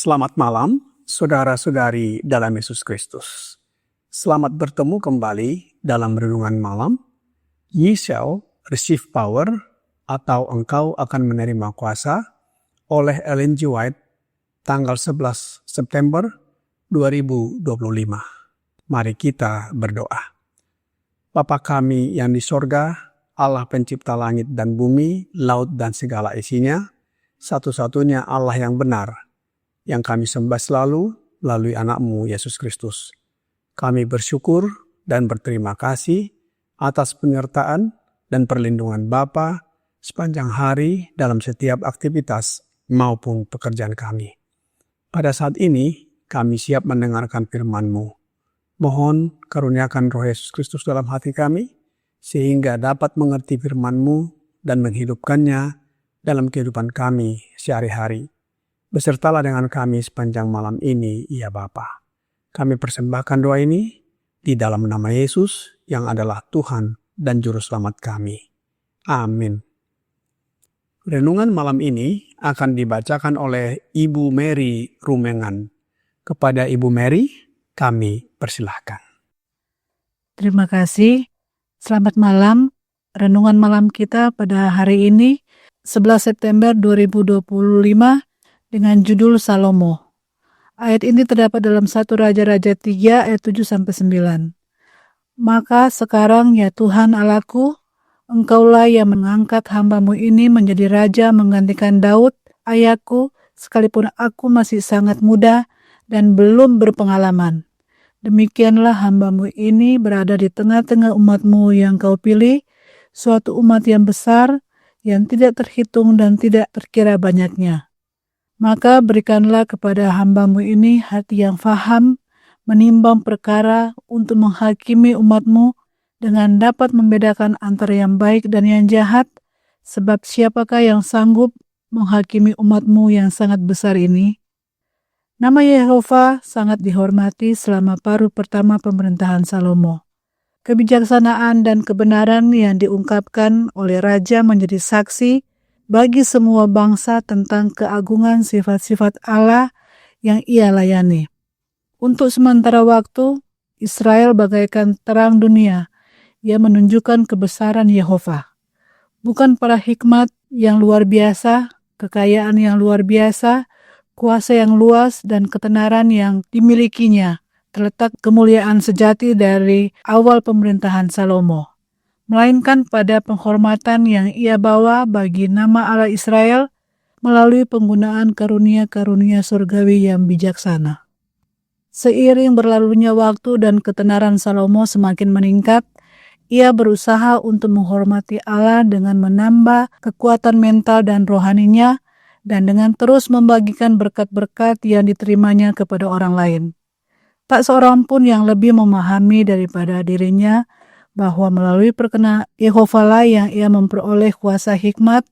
Selamat malam, saudara-saudari dalam Yesus Kristus. Selamat bertemu kembali dalam renungan malam. Ye shall receive power, atau engkau akan menerima kuasa, oleh Ellen G. White, tanggal 11 September 2025. Mari kita berdoa. Bapa kami yang di sorga, Allah pencipta langit dan bumi, laut dan segala isinya, satu-satunya Allah yang benar, yang kami sembah selalu melalui anak-Mu Yesus Kristus. Kami bersyukur dan berterima kasih atas penyertaan dan perlindungan Bapa sepanjang hari dalam setiap aktivitas maupun pekerjaan kami. Pada saat ini, kami siap mendengarkan firman-Mu. Mohon karuniakan Roh Yesus Kristus dalam hati kami, sehingga dapat mengerti firman-Mu dan menghidupkannya dalam kehidupan kami sehari-hari. Besertalah dengan kami sepanjang malam ini, ya Bapa. Kami persembahkan doa ini di dalam nama Yesus yang adalah Tuhan dan Juru Selamat kami. Amin. Renungan malam ini akan dibacakan oleh Ibu Mary Rumengan. Kepada Ibu Mary, kami persilahkan. Terima kasih. Selamat malam. Renungan malam kita pada hari ini, 11 September 2025, dengan judul Salomo. Ayat ini terdapat dalam 1 Raja-Raja 3 ayat 7-9. Maka sekarang ya Tuhan Allahku, Engkaulah yang mengangkat hamba-Mu ini menjadi raja menggantikan Daud, ayahku, sekalipun aku masih sangat muda dan belum berpengalaman. Demikianlah hamba-Mu ini berada di tengah-tengah umat-Mu yang Kau pilih, suatu umat yang besar, yang tidak terhitung dan tidak terkira banyaknya. Maka berikanlah kepada hamba-Mu ini hati yang faham, menimbang perkara untuk menghakimi umat-Mu dengan dapat membedakan antara yang baik dan yang jahat, sebab siapakah yang sanggup menghakimi umat-Mu yang sangat besar ini? Nama Yehova sangat dihormati selama paruh pertama pemerintahan Salomo. Kebijaksanaan dan kebenaran yang diungkapkan oleh Raja menjadi saksi bagi semua bangsa tentang keagungan sifat-sifat Allah yang Ia layani. Untuk sementara waktu, Israel bagaikan terang dunia yang menunjukkan kebesaran Yehova. Bukan para hikmat yang luar biasa, kekayaan yang luar biasa, kuasa yang luas dan ketenaran yang dimilikinya, terletak kemuliaan sejati dari awal pemerintahan Salomo, melainkan pada penghormatan yang ia bawa bagi nama Allah Israel melalui penggunaan karunia-karunia surgawi yang bijaksana. Seiring berlalunya waktu dan ketenaran Salomo semakin meningkat, ia berusaha untuk menghormati Allah dengan menambah kekuatan mental dan rohaninya dan dengan terus membagikan berkat-berkat yang diterimanya kepada orang lain. Tak seorang pun yang lebih memahami daripada dirinya bahwa melalui perkenan Yehova lah yang ia memperoleh kuasa hikmat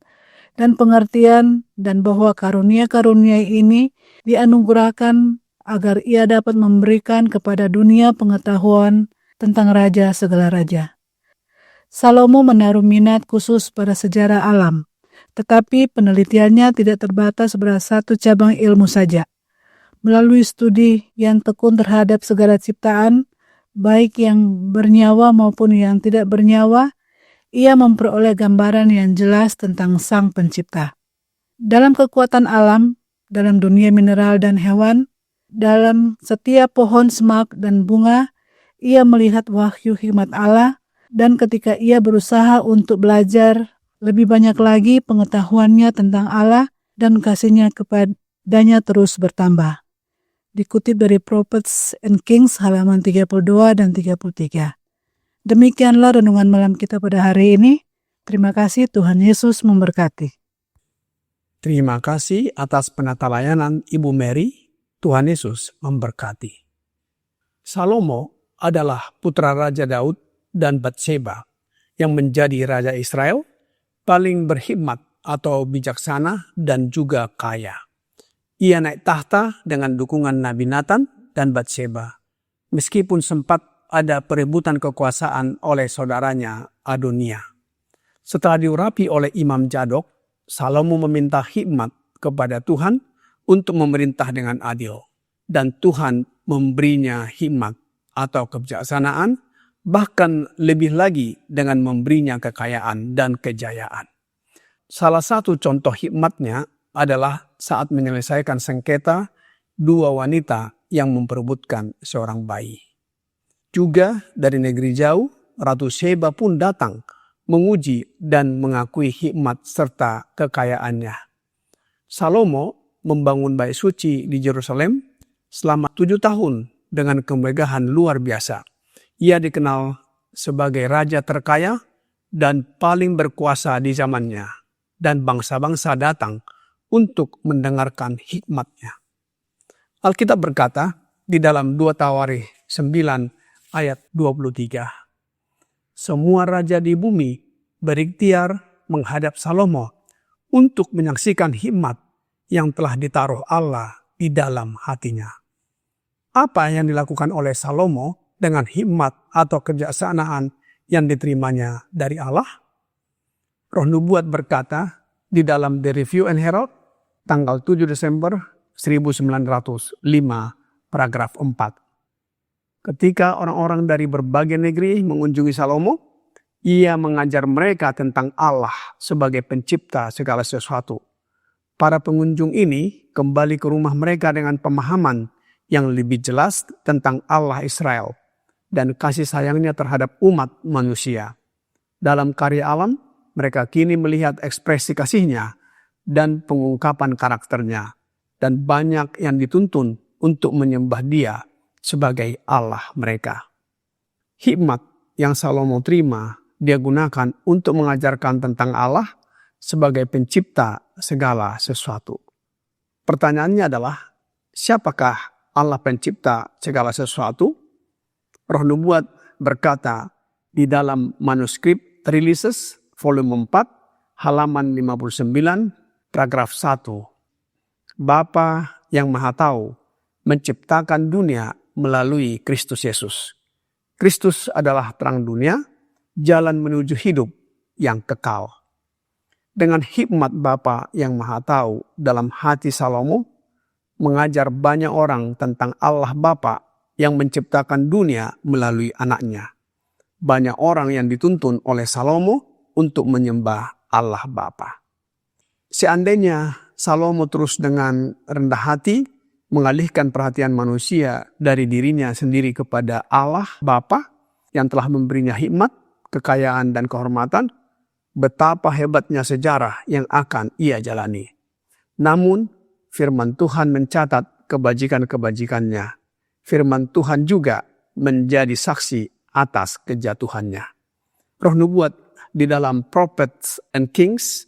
dan pengertian, dan bahwa karunia-karunia ini dianugerahkan agar ia dapat memberikan kepada dunia pengetahuan tentang Raja segala raja. Salomo menaruh minat khusus pada sejarah alam, tetapi penelitiannya tidak terbatas pada satu cabang ilmu saja. Melalui studi yang tekun terhadap segala ciptaan, baik yang bernyawa maupun yang tidak bernyawa, ia memperoleh gambaran yang jelas tentang Sang Pencipta. Dalam kekuatan alam, dalam dunia mineral dan hewan, dalam setiap pohon semak dan bunga, ia melihat wahyu hikmat Allah, dan ketika ia berusaha untuk belajar lebih banyak lagi pengetahuannya tentang Allah dan kasih-Nya kepadanya terus bertambah. Dikutip dari Prophets and Kings halaman 32 dan 33. Demikianlah renungan malam kita pada hari ini. Terima kasih, Tuhan Yesus memberkati. Terima kasih atas penata layanan Ibu Mary. Tuhan Yesus memberkati. Salomo adalah putra Raja Daud dan Batseba yang menjadi Raja Israel paling berhikmat atau bijaksana dan juga kaya. Ia naik tahta dengan dukungan Nabi Nathan dan Batseba, meskipun sempat ada perebutan kekuasaan oleh saudaranya Adonia. Setelah diurapi oleh Imam Zadok, Salomo meminta hikmat kepada Tuhan untuk memerintah dengan adil. Dan Tuhan memberinya hikmat atau kebijaksanaan, bahkan lebih lagi dengan memberinya kekayaan dan kejayaan. Salah satu contoh hikmatnya adalah saat menyelesaikan sengketa dua wanita yang memperebutkan seorang bayi. Juga dari negeri jauh, Ratu Sheba pun datang menguji dan mengakui hikmat serta kekayaannya. Salomo membangun bait suci di Yerusalem selama 7 tahun dengan kemegahan luar biasa. Ia dikenal sebagai raja terkaya dan paling berkuasa di zamannya, dan bangsa-bangsa datang untuk mendengarkan hikmatnya. Alkitab berkata di dalam 2 Tawarikh 9 ayat 23, semua raja di bumi berikhtiar menghadap Salomo untuk menyaksikan hikmat yang telah ditaruh Allah di dalam hatinya. Apa yang dilakukan oleh Salomo dengan hikmat atau kebijaksanaan yang diterimanya dari Allah? Roh Nubuat berkata di dalam The Review and Herald tanggal 7 Desember 1905 paragraf 4. Ketika orang-orang dari berbagai negeri mengunjungi Salomo, ia mengajar mereka tentang Allah sebagai pencipta segala sesuatu. Para pengunjung ini kembali ke rumah mereka dengan pemahaman yang lebih jelas tentang Allah Israel dan kasih sayangnya terhadap umat manusia. Dalam karya alam, mereka kini melihat ekspresi kasihnya dan pengungkapan karakternya, dan banyak yang dituntun untuk menyembah Dia sebagai Allah mereka. Hikmat yang Salomo terima, dia gunakan untuk mengajarkan tentang Allah sebagai pencipta segala sesuatu. Pertanyaannya adalah, siapakah Allah pencipta segala sesuatu? Roh Nubuat berkata di dalam manuskrip Releases volume 4 halaman 59 paragraf 1. Bapa yang Maha Tahu menciptakan dunia melalui Kristus Yesus. Kristus adalah terang dunia, jalan menuju hidup yang kekal. Dengan hikmat Bapa yang Maha Tahu dalam hati Salomo, mengajar banyak orang tentang Allah Bapa yang menciptakan dunia melalui anaknya. Banyak orang yang dituntun oleh Salomo untuk menyembah Allah Bapa. Seandainya Salomo terus dengan rendah hati mengalihkan perhatian manusia dari dirinya sendiri kepada Allah Bapa yang telah memberinya hikmat, kekayaan, dan kehormatan, betapa hebatnya sejarah yang akan ia jalani. Namun, firman Tuhan mencatat kebajikan-kebajikannya. Firman Tuhan juga menjadi saksi atas kejatuhannya. Roh Nubuat di dalam Prophets and Kings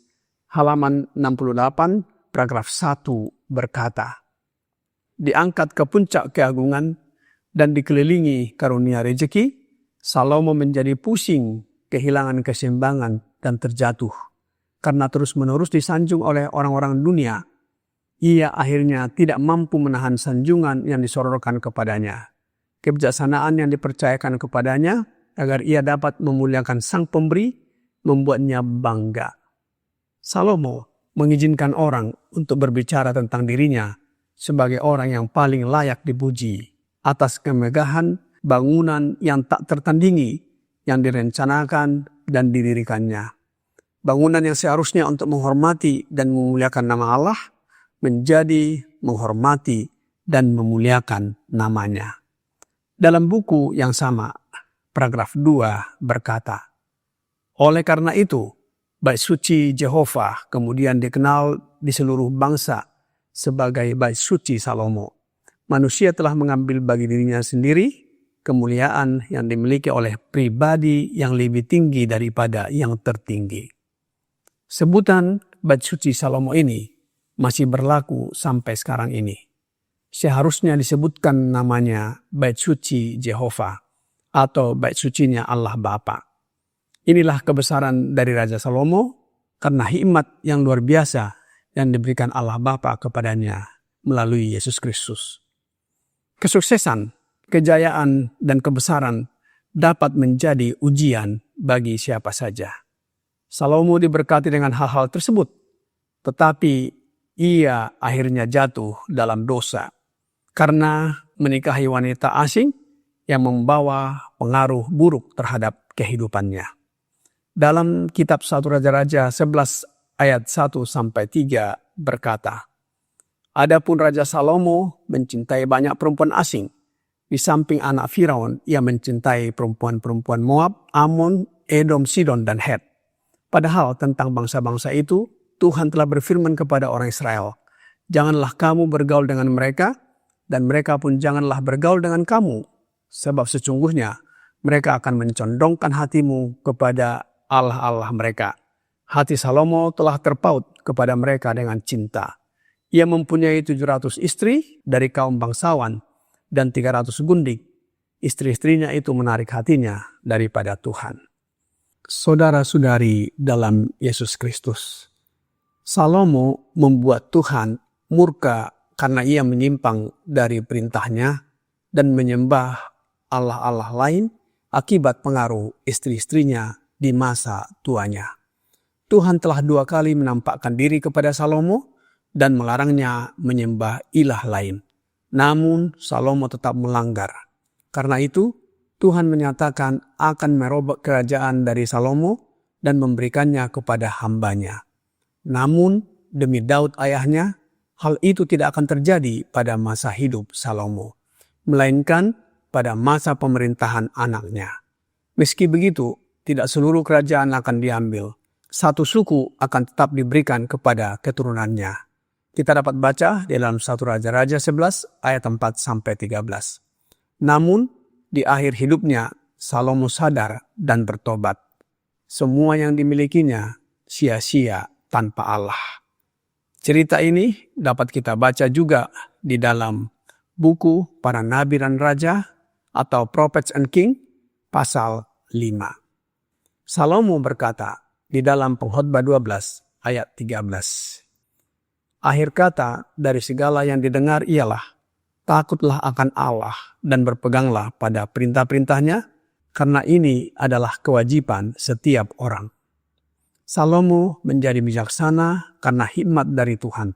halaman 68 paragraf 1 berkata, diangkat ke puncak keagungan dan dikelilingi karunia rejeki, Salomo menjadi pusing, kehilangan keseimbangan dan terjatuh. Karena terus-menerus disanjung oleh orang-orang dunia, ia akhirnya tidak mampu menahan sanjungan yang disororkan kepadanya. Kebijaksanaan yang dipercayakan kepadanya agar ia dapat memuliakan Sang Pemberi membuatnya bangga. Salomo mengizinkan orang untuk berbicara tentang dirinya sebagai orang yang paling layak dipuji atas kemegahan bangunan yang tak tertandingi yang direncanakan dan didirikannya. Bangunan yang seharusnya untuk menghormati dan memuliakan nama Allah menjadi menghormati dan memuliakan namanya. Dalam buku yang sama, paragraf 2 berkata, oleh karena itu, Bait suci Jehovah kemudian dikenal di seluruh bangsa sebagai bait suci Salomo. Manusia telah mengambil bagi dirinya sendiri kemuliaan yang dimiliki oleh pribadi yang lebih tinggi daripada yang tertinggi. Sebutan bait suci Salomo ini masih berlaku sampai sekarang ini. Seharusnya disebutkan namanya bait suci Jehovah atau bait sucinya Allah Bapa. Inilah kebesaran dari Raja Salomo karena hikmat yang luar biasa yang diberikan Allah Bapa kepadanya melalui Yesus Kristus. Kesuksesan, kejayaan, dan kebesaran dapat menjadi ujian bagi siapa saja. Salomo diberkati dengan hal-hal tersebut, tetapi ia akhirnya jatuh dalam dosa karena menikahi wanita asing yang membawa pengaruh buruk terhadap kehidupannya. Dalam kitab 1 Raja-Raja 11 ayat 1-3 berkata, "Adapun Raja Salomo mencintai banyak perempuan asing. Di samping anak Firaun, ia mencintai perempuan-perempuan Moab, Ammon, Edom, Sidon, dan Het. Padahal tentang bangsa-bangsa itu, Tuhan telah berfirman kepada orang Israel, 'Janganlah kamu bergaul dengan mereka, dan mereka pun janganlah bergaul dengan kamu, sebab sesungguhnya mereka akan mencondongkan hatimu kepada Allah-Allah mereka.' Hati Salomo telah terpaut kepada mereka dengan cinta. Ia mempunyai 700 istri dari kaum bangsawan dan 300 gundik. Istri-istrinya itu menarik hatinya daripada Tuhan." Saudara-saudari dalam Yesus Kristus, Salomo membuat Tuhan murka karena ia menyimpang dari perintahnya dan menyembah Allah-Allah lain akibat pengaruh istri-istrinya di masa tuanya. Tuhan telah 2 kali menampakkan diri kepada Salomo dan melarangnya menyembah ilah lain. Namun Salomo tetap melanggar. Karena itu, Tuhan menyatakan akan merobek kerajaan dari Salomo dan memberikannya kepada hambanya. Namun, demi Daud ayahnya, hal itu tidak akan terjadi pada masa hidup Salomo, melainkan pada masa pemerintahan anaknya. Meski begitu, tidak seluruh kerajaan akan diambil. Satu suku akan tetap diberikan kepada keturunannya. Kita dapat baca di dalam 1 Raja-Raja 11 ayat 4-13. Namun, di akhir hidupnya, Salomo sadar dan bertobat. Semua yang dimilikinya sia-sia tanpa Allah. Cerita ini dapat kita baca juga di dalam buku Para Nabi dan Raja atau Prophets and King pasal 5. Salomo berkata di dalam Pengkhotbah 12 ayat 13. Akhir kata dari segala yang didengar ialah, takutlah akan Allah dan berpeganglah pada perintah-perintahnya, karena ini adalah kewajiban setiap orang. Salomo menjadi bijaksana karena hikmat dari Tuhan,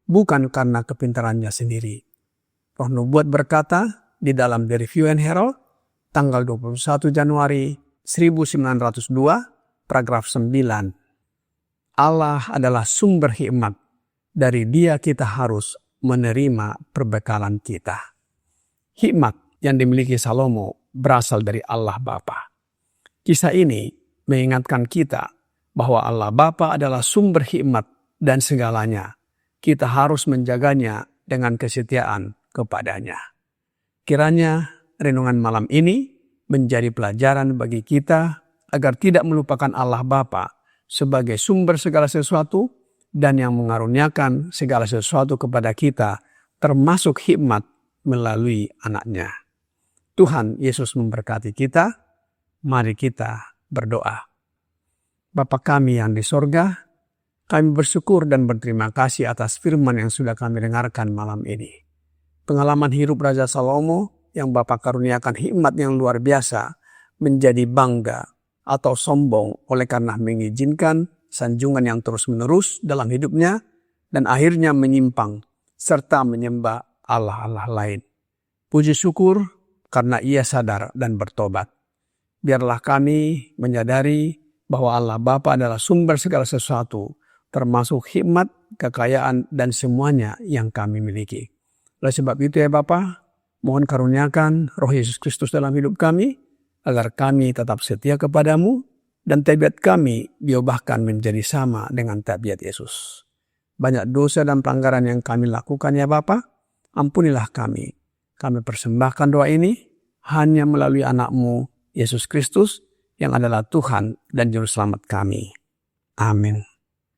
bukan karena kepintarannya sendiri. Roh Nubuat berkata di dalam The Review and Herald, tanggal 21 Januari 1902, paragraf 9. Allah adalah sumber hikmat. Dari Dia kita harus menerima perbekalan kita. Hikmat yang dimiliki Salomo berasal dari Allah Bapa. Kisah ini mengingatkan kita bahwa Allah Bapa adalah sumber hikmat dan segalanya. Kita harus menjaganya dengan kesetiaan kepadanya. Kiranya renungan malam ini menjadi pelajaran bagi kita agar tidak melupakan Allah Bapa sebagai sumber segala sesuatu dan yang mengaruniakan segala sesuatu kepada kita, termasuk hikmat melalui anaknya. Tuhan Yesus memberkati kita. Mari kita berdoa. Bapa kami yang di sorga, kami bersyukur dan berterima kasih atas firman yang sudah kami dengarkan malam ini. Pengalaman hidup Raja Salomo yang Bapa karuniakan hikmat yang luar biasa menjadi bangga atau sombong oleh karena mengizinkan sanjungan yang terus-menerus dalam hidupnya dan akhirnya menyimpang serta menyembah Allah-Allah lain. Puji syukur karena ia sadar dan bertobat. Biarlah kami menyadari bahwa Allah Bapa adalah sumber segala sesuatu, termasuk hikmat, kekayaan, dan semuanya yang kami miliki. Oleh sebab itu ya Bapa, mohon karuniakan Roh Yesus Kristus dalam hidup kami, agar kami tetap setia kepadamu, dan tabiat kami diubahkan menjadi sama dengan tabiat Yesus. Banyak dosa dan pelanggaran yang kami lakukan ya Bapa, ampunilah kami. Kami persembahkan doa ini hanya melalui anak-Mu, Yesus Kristus, yang adalah Tuhan dan Juru Selamat kami. Amin.